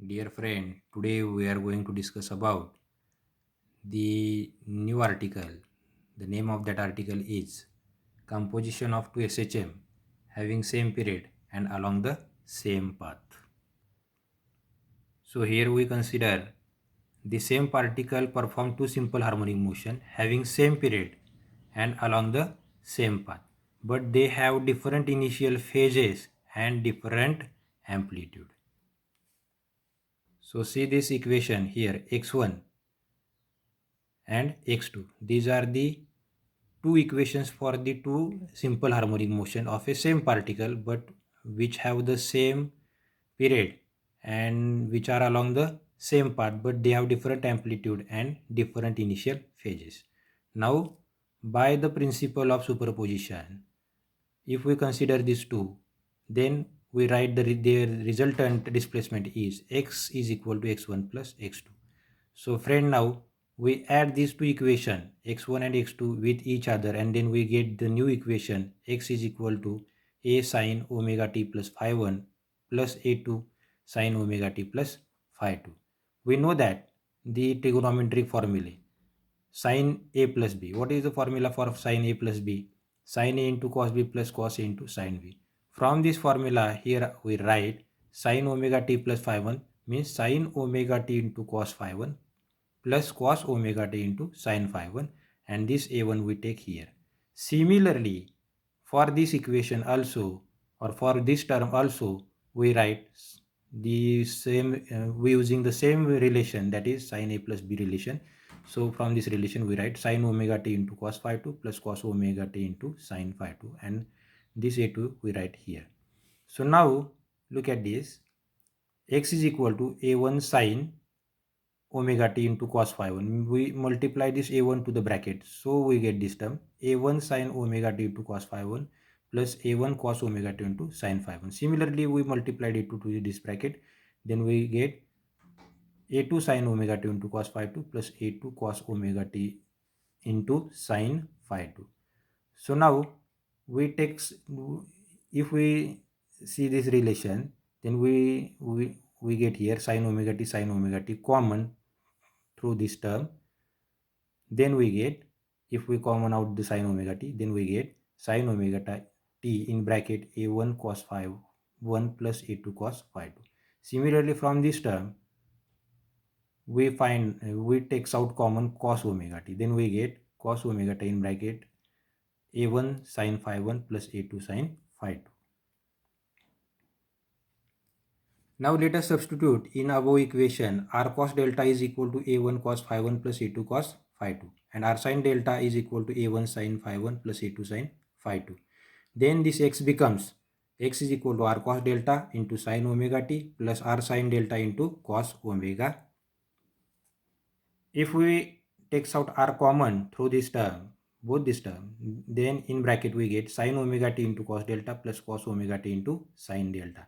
Dear friend, today we are going to discuss about the new article. The name of that article is Composition of two SHM having same period and along the same path. So here we consider the same particle perform two simple harmonic motion having same period and along the same path, but they have different initial phases and different amplitude. So see this equation here, x1 and x2. These are the two equations for the two simple harmonic motion of a same particle but which have the same period and which are along the same path, but they have different amplitude and different initial phases. Now, by the principle of superposition, if we consider these two, then we write their resultant displacement is x is equal to x1 plus x2. So friend, now we add these two equation x1 and x2 with each other, and then we get the new equation x is equal to a sine omega t plus phi 1 plus a2 sine omega t plus phi 2. We know that the trigonometric formulae sine a plus b. What is the formula for sine a plus b? Sine a into cos b plus cos a into sine b. From this formula here we write sine omega t plus phi 1 means sine omega t into cos phi 1 plus cos omega t into sine phi 1, and this a1 we take here. Similarly, for this equation also, or for this term also, we write the same, we using the same relation, that is sine a plus b relation. So from this relation we write sine omega t into cos phi 2 plus cos omega t into sine phi 2, and this a2 we write here. So now look at this, x is equal to a1 sine omega t into cos phi 1. We multiply this a1 to the bracket, so we get this term a1 sine omega t into cos phi 1 plus a1 cos omega t into sine phi 1. Similarly, we multiplied it to this bracket, then we get a2 sine omega t into cos phi 2 plus a2 cos omega t into sine phi 2. So now we take, if we see this relation, then we get here sine omega t common through this term. Then we get, if we common out the sine omega t, then we get sine omega t in bracket a1 cos phi 1 plus a2 cos phi 2. Similarly, from this term we find, we takes out common cos omega t, then we get cos omega t in bracket a1 sine phi 1 plus a2 sine phi 2. Now let us substitute in above equation r cos delta is equal to a1 cos phi 1 plus a2 cos phi 2, and r sin delta is equal to a1 sin phi 1 plus a2 sin phi 2. Then this x becomes x is equal to r cos delta into sin omega t plus r sin delta into cos omega. If we takes out r common through this term, both this term, then in bracket we get sin omega t into cos delta plus cos omega t into sin delta.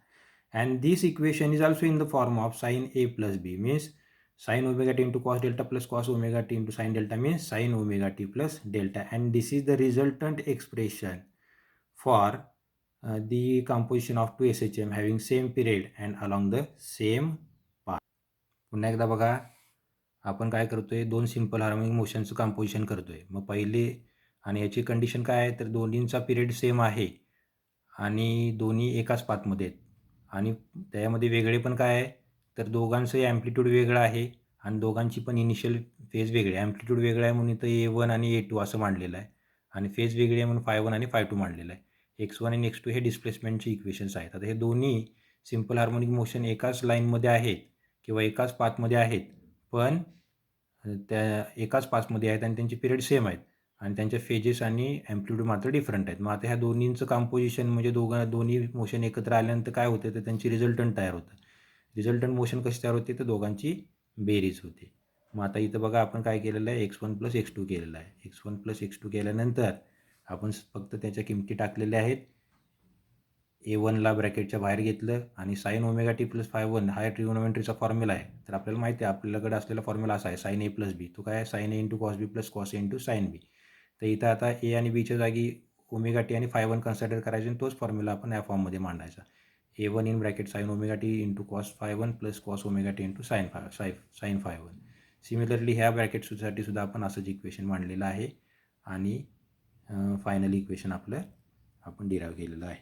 And this equation is also in the form of sin a plus b, means sin omega t into cos delta plus cos omega t into sin delta means sin omega t plus delta, and this is the resultant expression for the composition of two SHM having same period and along the same path. पुन्हा एकदा बघा, आपण काय करतोय, दोन simple harmonic मोशनचं composition करतोय. मग पहिले आणि याची कंडिशन काय आहे, तर दोन्हींचा पिरियड सेम आहे आणि दोन्ही एकाच पाथमध्ये आहेत, आणि त्यामध्ये वेगळे पण काय आहे, तर दोघांचं ॲम्प्लिट्यूड वेगळं आहे आणि दोघांची पण इनिशियल फेज वेगळी आहे. ॲम्प्लिट्यूड वेगळं आहे म्हणून इथं a1 आणि a2 असं मांडलेलं आहे, आणि फेज वेगळी आहे म्हणून phi 1 आणि phi 2 मांडलेलं आहे. x1 आणि x2 हे डिस्प्लेसमेंटचे इक्वेशन्स आहेत. आता हे दोन्ही सिंपल हार्मोनिक मोशन एकाच लाईनमध्ये आहेत किंवा एकाच पाथमध्ये आहेत, पण त्या एकाच पाथमध्ये आहेत आणि त्यांचे पिरियड सेम आहेत आणि त्यांच्या फेजेस आणि ॲम्प्लिट्यूड मात्र डिफरंट आहेत. मग आता ह्या दोन्हींचं कंपोजिशन म्हणजे दोन्ही मोशन एकत्र आल्यानंतर काय होतं, तर त्यांची रिझल्टंट तयार होतं. रिझल्टंट मोशन कशी तयार होते, तर दोघांची बेरीज होते. मग आता इथं बघा, आपण काय केलेलं आहे, x1 प्लस x2 केलेलं आहे. x1 प्लस x2 केल्यानंतर आपण फक्त त्याच्या किमती टाकलेल्या आहेत. a1ला ब्रॅकेटच्या बाहेर घेतलं आणि साइन ओमेगा टी प्लस फाय 1 हा ट्रिगोनोमेट्रीचा फॉर्म्युला आहे. तर आपल्याला माहिती आहे, आपल्याकडे असलेला फॉर्म्युला असा आहे, साइन ए प्लस बी. तो काय आहे, sine A into cos B plus cos A into sine B. तर इथं आता ए आणि बीच्या जागी ओमेगा टी आणि फाय 1 कन्सिडर करायचे आणि तोच फॉर्म्युला आपण या फॉर्ममध्ये मांडायचा. A1 in bracket sin omega t into cos phi 1 plus cos omega t into sin phi 1. Similarly ह्या ब्रॅकेटसाठी सुद्धा आपण असंच इक्वेशन मांडलेलं आहे आणि फायनल इक्वेशन आपलं आपण डिराईव्ह केलेलं आहे.